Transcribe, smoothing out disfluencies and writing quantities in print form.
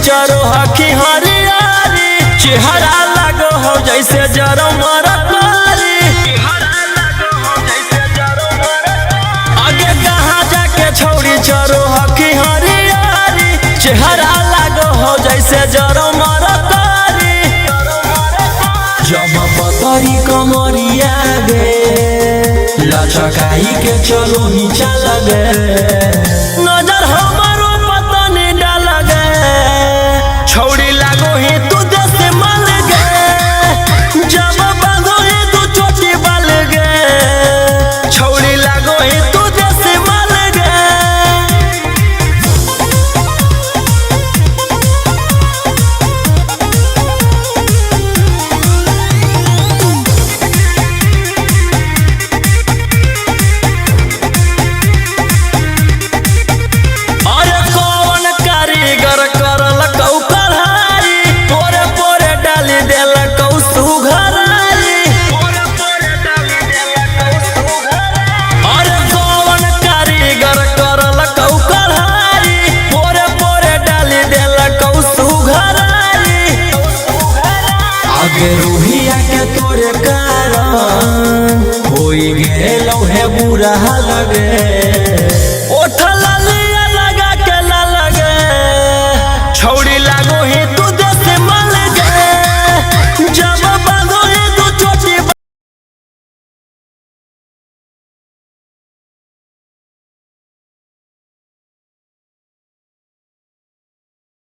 चरो हकी हरियारी चेहरा लगो हो जैसे जरो मरकारी आगे कहाँ जाके छोड़ी चरो हकी हरियारी चेहरा लगो हो जैसे जरो मरकारी जब पतरी कमरिया गे लचकाई के चलो नीचा लगे